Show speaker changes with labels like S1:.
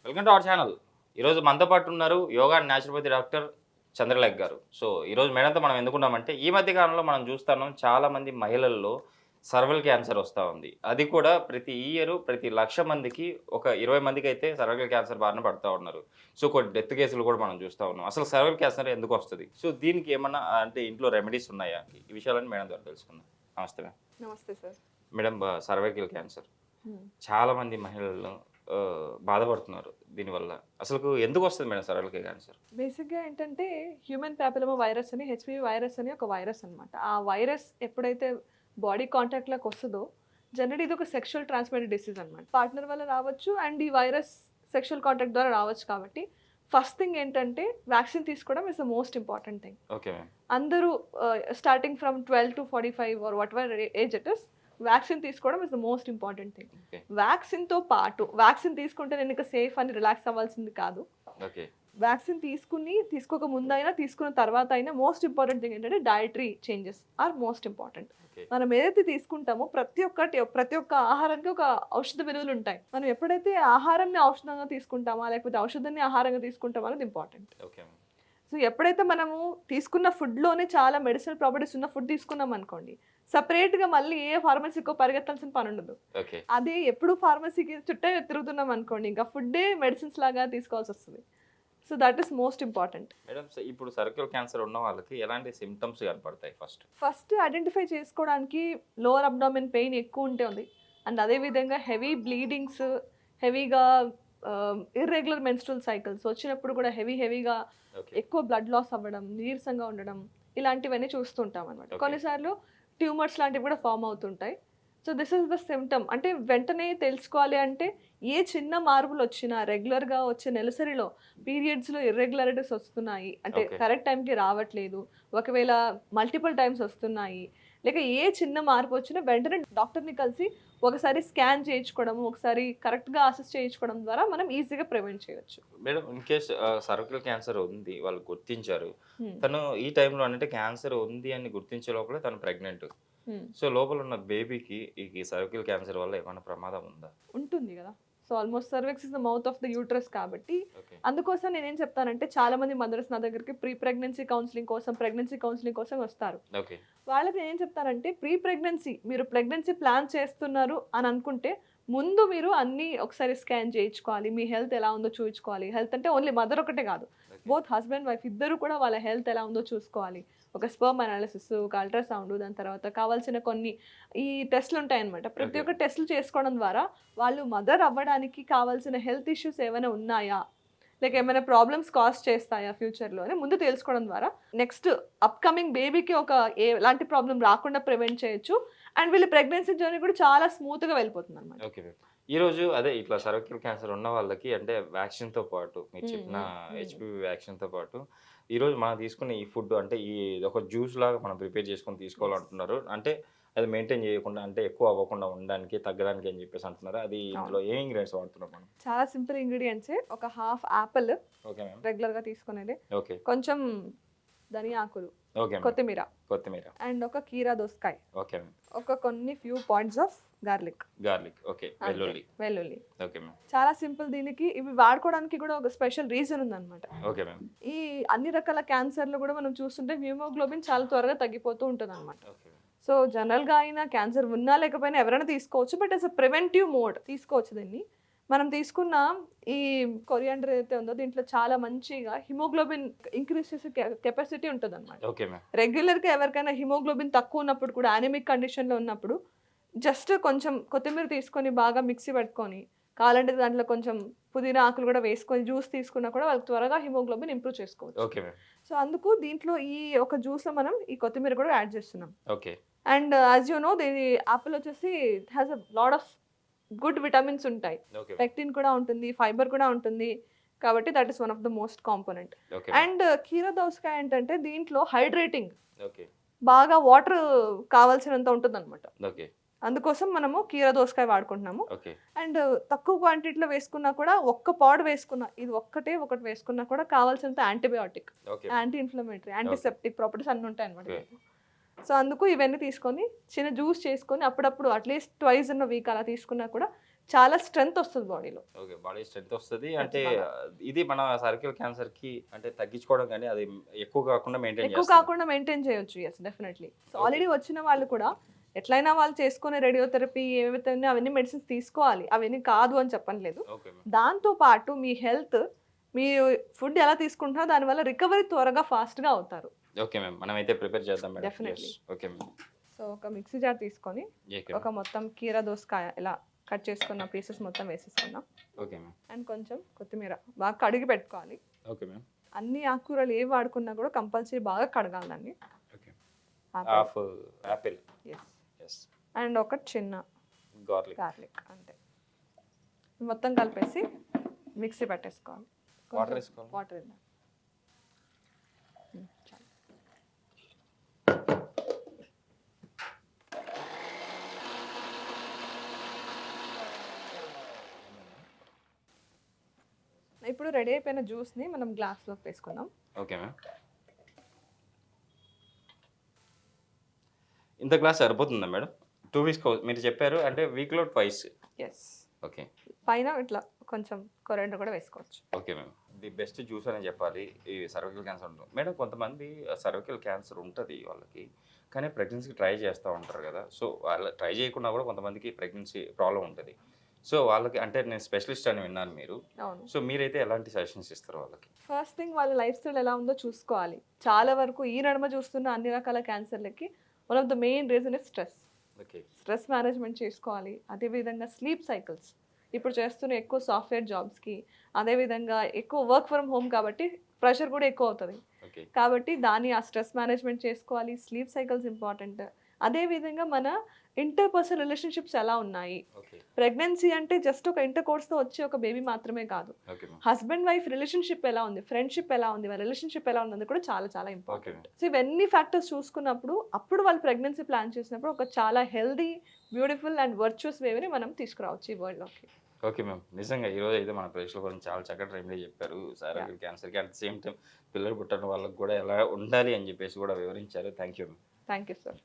S1: Welcome to our channel. ఈరోజు మనతో పాటు ఉన్నారు yoga and naturopathy doctor Chandralekha గారు. సో ఈరోజు మేడంతో మనం ఎందుకున్నామంటే ఈ మధ్య కాలంలో మనం చూస్తున్నాం చాలామంది మహిళల్లో సర్వైకల్ క్యాన్సర్ వస్తూ ఉంది. అది కూడా ప్రతి ఇయర్ ప్రతి 1,00,000 మందికి ఒక 20 మందికి అయితే సర్వైకల్ క్యాన్సర్ బారిన పడుతూ ఉన్నారు. సో కొన్ని డెత్ కేసులు కూడా మనం చూస్తూ ఉన్నాం. అసలు సర్వైకల్ క్యాన్సర్ ఎందుకు వస్తుంది, సో దీనికి ఏమన్నా అంటే ఇంట్లో రెమెడీస్ ఉన్నాయా, ఈ విషయాలని మేడం ద్వారా తెలుసుకుందాం. నమస్తే మేడం.
S2: నమస్తే సార్.
S1: మేడం, సర్వైకల్ క్యాన్సర్ చాలామంది మహిళలు బాధపడుతున్నారు దీనివల్ల. అసలు ఎందుకు వస్తుంది మేడం సర్వైకల్ క్యాన్సర్?
S2: బేసిక్గా ఏంటంటే హ్యూమన్ ప్యాపిలోమా వైరస్ అని, హెచ్పివి వైరస్ అని ఒక వైరస్ అనమాట. ఆ వైరస్ ఎప్పుడైతే బాడీ కాంటాక్ట్లోకి వస్తుందో జనరల్ ఇది ఒక సెక్షువల్ ట్రాన్స్మిటెడ్ డిసీజ్ అనమాట. పార్ట్నర్ వల్ల రావచ్చు అండ్ ఈ వైరస్ సెక్షువల్ కాంటాక్ట్ ద్వారా రావచ్చు. కాబట్టి ఫస్ట్ థింగ్ ఏంటంటే వ్యాక్సిన్ తీసుకోవడం is the most important thing.
S1: Okay.
S2: అందరూ starting from 12 to 45 or whatever age it is, vaccine తీసుకోవడం is the most important thing. వ్యాక్సిన్తో పాటు వ్యాక్సిన్ తీసుకుంటే నేను ఇంకా సేఫ్ అని రిలాక్స్ అవ్వాల్సింది కాదు. వ్యాక్సిన్ తీసుకోక ముందైనా తీసుకున్న తర్వాత అయినా మోస్ట్ ఇంపార్టెంట్ థింగ్ ఏంటంటే dietary changes are most important. మనం ఏదైతే తీసుకుంటామో ప్రతి ఒక్క ఆహారానికి ఒక ఔషధ విలువలు ఉంటాయి. మనం ఎప్పుడైతే ఆహారాన్ని ఔషధంగా తీసుకుంటామా లేకపోతే ఔషధాన్ని ఆహారంగా తీసుకుంటామా అనేది ఇంపార్టెంట్. సో ఎప్పుడైతే మనము తీసుకున్న ఫుడ్లోనే చాలా మెడిసినల్ ప్రాపర్టీస్ ఉన్న ఫుడ్ తీసుకున్నాం అనుకోండి, సపరేట్గా మళ్ళీ ఏ ఫార్మసీకో పరిగెత్తాల్సిన పని ఉండదు. అదే ఎప్పుడు ఫార్మసీకి చుట్టే తిరుగుతున్నాం అనుకోండి, ఇంకా ఫుడ్డే మెడిసిన్స్ లాగా తీసుకోవాల్సి వస్తుంది. So that is most important.
S1: Madam, ఇప్పుడు సర్వైకల్ క్యాన్సర్ ఉన్న వాళ్ళకి ఎలాంటి సిమ్టమ్స్ కనపడతాయి?
S2: ఫస్ట్ ఐడెంటిఫై చేసుకోవడానికి లోవర్ అబ్డామిన్ పెయిన్ ఎక్కువ ఉంటుంది అండ్ అదేవిధంగా హెవీ బ్లీడింగ్స్, హెవీగా ఇర్రెగ్యులర్ మెన్స్ట్రువల్ సైకిల్స్ వచ్చినప్పుడు కూడా హెవీగా ఎక్కువ బ్లడ్ లాస్ అవ్వడం, నీరసంగా ఉండడం, ఇలాంటివన్నీ చూస్తుంటాం అనమాట. కొన్నిసార్లు ట్యూమర్స్ లాంటివి కూడా ఫామ్ అవుతుంటాయి. So this is the symptom. అంటే వెంటనే తెలుసుకోవాలి అంటే ఏ చిన్న మార్పులు వచ్చినా, రెగ్యులర్గా వచ్చే నెలసరిలో పీరియడ్స్లో ఇర్రెగ్యులారిటీస్ వస్తున్నాయి అంటే కరెక్ట్ టైంకి రావట్లేదు, ఒకవేళ మల్టిపుల్ టైమ్స్ వస్తున్నాయి, లేక ఏ చిన్న మార్పు వచ్చినా వెంటనే డాక్టర్ని కలిసి ఒకసారి స్కాన్ చేయించుకోవడం, ఒకసారి కరెక్ట్గా అసెస్ చేయించుకోవడం ద్వారా మనం ఈజీగా ప్రివెంట్ చేయొచ్చు.
S1: Madam, in case cervical cancer ఉంది, వాళ్ళు గుర్తించారు, తను ఈ టైంలో అంటే క్యాన్సర్ ఉంది అని గుర్తించే లోపల తను ప్రెగ్నెంట్, సో లోపల ఉన్న బేబీకి ఈ సర్వైకల్ క్యాన్సర్ వల్ల ఏమైనా ప్రమాదం ఉందా?
S2: ఉంటుంది కదా. So almost cervix is the mouth of the uterus కాబట్టి అందుకోసం నేనేం చెప్తానంటే చాలా మంది మదర్స్ నా దగ్గరికి ప్రెగ్నెన్సీ కౌన్సిలింగ్ కోసం వస్తారు. వాళ్ళకి నేనేం చెప్తానంటే మీరు ప్రెగ్నెన్సీ ప్లాన్ చేస్తున్నారు అని అనుకుంటే ముందు మీరు అన్నీ ఒకసారి స్కాన్ చేయించుకోవాలి, మీ హెల్త్ ఎలా ఉందో చూపించుకోవాలి. హెల్త్ అంటే ఓన్లీ మదర్ ఒకటే కాదు, బోత్ హస్బెండ్ వైఫ్ ఇద్దరు కూడా వాళ్ళ హెల్త్ ఎలా ఉందో చూసుకోవాలి. ఒక స్పర్మ్ అనాలిసిస్, ఒక అల్ట్రాసౌండ్, దాని తర్వాత కావాల్సిన కొన్ని ఈ టెస్ట్లు ఉంటాయన్నమాట. ప్రతి ఒక్క టెస్ట్లు చేసుకోవడం ద్వారా వాళ్ళు మదర్ అవ్వడానికి కావాల్సిన హెల్త్ ఇష్యూస్ ఏమైనా ఉన్నాయా, లేక ఏమైనా ప్రాబ్లమ్స్ కాజ్ చేస్తాయా ఫ్యూచర్లో అని ముందు తెలుసుకోవడం ద్వారా నెక్స్ట్ అప్కమింగ్ బేబీకి ఎలాంటి ప్రాబ్లం రాకుండా ప్రివెంట్ చేయొచ్చు. అండ్ వీళ్ళ ప్రెగ్నెన్సీ జర్నీ కూడా చాలా స్మూత్గా వెళ్ళిపోతుంది అనమాట.
S1: ఓకే. ఈరోజు అదే ఇట్లా సర్వైకల్ క్యాన్సర్ ఉన్న వాళ్ళకి అంటే వ్యాక్సిన్తో పాటు మీరు చెప్పిన హెచ్పివి వ్యాక్సిన్తో పాటు ఈరోజు మనం తీసుకునే ఈ ఫుడ్ అంటే ఈ ఒక జ్యూస్ లాగా మనం ప్రిపేర్ చేసుకొని తీసుకోవాలంటున్నారు. అంటే అది మెయింటైన్ చేయకుండా అంటే ఎక్కువ అవ్వకుండా ఉండడానికి, తగ్గడానికి అని చెప్పేసి అంటున్నారు. అది ఇందులో ఏ ఇంగ్రీడియంట్స్ వాడుతున్నాం మనం?
S2: చాలా సింపుల్ ఇంగ్రీడియంట్స్. ఒక హాఫ్ యాపిల్ రెగ్యులర్గా తీసుకునేది, కొంచెం ధనియాకులు, కొత్తిమీర అండ్ ఒక కీరా దోసకాయ, ఒక ఫ్యూ పాయింట్స్ ఆఫ్ గార్లిక్. వెల్లుల్లి. చాలా సింపుల్. దీనికి ఇవి వాడుకోవడానికి కూడా ఒక స్పెషల్ రీజన్ ఉందన్నమాట. ఈ అన్ని రకాల క్యాన్సర్లు కూడా మనం చూస్తుంటే హిమోగ్లోబిన్ చాలా త్వరగా తగ్గిపోతూ ఉంటుంది అనమాట. సో జనరల్గా అయినా క్యాన్సర్ ఉన్నా లేకపోయినా ఎవరైనా తీసుకోవచ్చు, but as a preventive mode తీసుకోవచ్చు. దీన్ని మనం తీసుకున్న ఈ కొరియాండర్ ఏదైతే ఉందో దీంట్లో చాలా మంచిగా హిమోగ్లోబిన్ ఇంక్రీజ్ చేసే కెపాసిటీ ఉంటుంది అనమాట. రెగ్యులర్గా ఎవరికైనా హిమోగ్లోబిన్ తక్కువ ఉన్నప్పుడు కూడా, యానిమిక్ కండిషన్లో ఉన్నప్పుడు జస్ట్ కొంచెం కొత్తిమీర తీసుకొని బాగా మిక్సీ పెట్టుకొని కావాలంటే దాంట్లో కొంచెం పుదీనా ఆకులు కూడా వేసుకొని జ్యూస్ తీసుకున్నా కూడా వాళ్ళకి త్వరగా హిమోగ్లోబిన్ ఇంప్రూవ్ చేసుకోవచ్చు. సో అందుకు దీంట్లో ఈ ఒక జ్యూస్లో మనం ఈ కొత్తిమీర కూడా యాడ్ చేస్తున్నాం. అండ్ యాజ్ యూ నో దీని యాపిల్ వచ్చేసి has a lot of good vitamins ఉంటాయి, పెక్టిన్ కూడా ఉంటుంది, ఫైబర్ కూడా ఉంటుంది. కాబట్టి that is one of the most component. And కీరా దోసకాయ ఏంటంటే దీంట్లో హైడ్రేటింగ్, బాగా వాటర్ కావాల్సినంత ఉంటుంది అనమాట. అందుకోసం మనము కీరా దోసకాయ వాడుకుంటున్నాము. అండ్ తక్కువ క్వాంటిటీలో వేసుకున్నా కూడా ఒక్క పాడు వేసుకున్నా, ఇది ఒకటి వేసుకున్నా కూడా కావాల్సినంత antibiotic, anti inflammatory, antiseptic properties అన్నీ ఉంటాయి అనమాట. సో అందుకు ఇవన్నీ తీసుకొని చిన్న జ్యూస్ చేసుకొని అప్పుడప్పుడు at least twice in a week అలా తీసుకున్నా కూడా చాలా స్ట్రెంగ్త్ వస్తుంది బాడీలో.
S1: ఓకే, బాడీ స్ట్రెంత్ వస్తుంది. అంటే ఇది మన సర్కిల్ క్యాన్సర్ కి అంటే తగ్గించుకోవడం కానీ అది ఎక్కువ కాకుండా
S2: మెయింటైన్ చేయొచ్చు. Yes, definitely. సో ఆల్రెడీ వచ్చిన వాళ్ళు కూడా ఎట్లయినా వాళ్ళు చేసుకునే రేడియోథెరపీ ఏవైతే ఉన్నాయో అవన్నీ మెడిసిన్స్ తీసుకోవాలి, అవన్నీ కాదు అని చెప్పట్లేదు. దాంతో పాటు మీ హెల్త్, మీరు ఫుడ్ ఎలా తీసుకుంటున్నారో దానివల్ల రికవరీ త్వరగా ఫాస్ట్గా అవుతారు.
S1: ఓకే మ్యామ్, మనం అయితే ప్రిపేర్ చేద్దాం madam.
S2: Definitely.
S1: Okay ma'am.
S2: So ఒక మిక్సీ జార్ తీసుకొని ఒక మొత్తం కీరా దోసకాయ ఇలా కట్ చేసుకున్న పీసెస్ మొత్తం వేసేసుకున్నాం.
S1: Okay ma'am.
S2: అండ్ కొంచెం కొత్తిమీర బాగా కడిగి పెట్టుకోవాలి.
S1: Okay ma'am.
S2: అన్ని ఆకుకూరలు ఏవి వాడుకున్నా కూడా కంపల్సరీ బాగా కడగాలి దాన్ని.
S1: Okay. Half apple.
S2: Yes. And ఒక చిన్న
S1: గార్లిక్
S2: అంతే. మొత్తం కలిపేసి మిక్సీ పెట్టేసుకోవాలి.
S1: వాటర్ వేసుకోవాలి.
S2: వాటర్ వేద్దాం. ఇప్పుడు రెడీ అయిపోయిన జ్యూస్ని మనం గ్లాస్లోకి వేసుకుందాం.
S1: Okay ma'am. ఇంత గ్లాస్ సరిపోతుందా మేడం? 2 వీక్స్ మీరు చెప్పారు అంటే వీక్లో ట్వైస్.
S2: ఎస్.
S1: ఓకే.
S2: పైన ఇట్లా కొంచెం కొరియాండర్ కూడా వేసుకోవచ్చు.
S1: Okay ma'am. The best juice అని చెప్పాలి ఈ సర్వికల్ క్యాన్సర్ ఉంటుంది మేడం. కొంతమంది సర్వికల్ క్యాన్సర్ ఉంటుంది వాళ్ళకి, కానీ ప్రెగ్నెన్సీకి ట్రై చేస్తూ ఉంటారు కదా. సో వాళ్ళ ట్రై చేయకుండా కూడా కొంతమందికి ప్రెగ్నెన్సీ ప్రాబ్లం ఉంటుంది. సో వాళ్ళకి అంటే నేను స్పెషలిస్ట్ అని విన్నాను మీరు. సో మీరైతే ఎలాంటి సజెషన్స్ ఇస్తారు వాళ్ళకి?
S2: ఫస్ట్ థింగ్ వాళ్ళ లైఫ్ స్టైల్ ఎలా ఉందో చూసుకోవాలి. చాలా వరకు ఈ నడుమ చూస్తున్న అన్ని రకాల క్యాన్సర్లకి one of the main reason is stress. Stress management చేసుకోవాలి. అదేవిధంగా స్లీప్ సైకిల్స్, ఇప్పుడు చేస్తున్న ఎక్కువ సాఫ్ట్వేర్ జాబ్స్కి, అదేవిధంగా ఎక్కువ వర్క్ ఫ్రమ్ హోమ్ కాబట్టి ప్రెషర్ కూడా ఎక్కువ అవుతుంది. కాబట్టి దాన్ని ఆ స్ట్రెస్ మేనేజ్మెంట్ చేసుకోవాలి. Sleep cycles important. అదేవిధంగా మన ఇంటర్పర్సనల్ రిలేషన్షిప్స్ ఎలా ఉన్నాయి. ప్రెగ్నెన్సీ అంటే జస్ట్ ఒక ఇంటర్ కోర్స్తో వచ్చే ఒక బేబీ మాత్రమే కాదు. హస్బెండ్ వైఫ్ రిలేషన్షిప్ ఎలా ఉంది, ఫ్రెండ్షిప్ ఎలా ఉంది, వాళ్ళ రిలేషన్షిప్ ఎలా ఉంది కూడా చాలా చాలా ఇంపార్టెంట్. సో ఇవన్నీ ఫ్యాక్టర్స్ చూసుకున్నప్పుడు అప్పుడు వాళ్ళు ప్రెగ్నెన్సీ ప్లాన్ చేసినప్పుడు ఒక చాలా హెల్దీ, బ్యూటిఫుల్ అండ్ వర్చువస్ వేని మనం తీసుకురావచ్చు ఈ వరల్డ్లోకి.
S1: ఓకే మ్యామ్, నిజంగా ఈరోజు అయితే మన ప్రేక్షకుల గురించి చాలా చక్కటి రెమెడీ చెప్పారు సర్వైకల్ క్యాన్సర్కి. అట్ ద సేమ్ టైం పిల్లలు పుట్టిన వాళ్ళకి కూడా ఎలా ఉండాలి అని చెప్పేసి కూడా వివరించారు. Thank you.
S2: Thank you sir.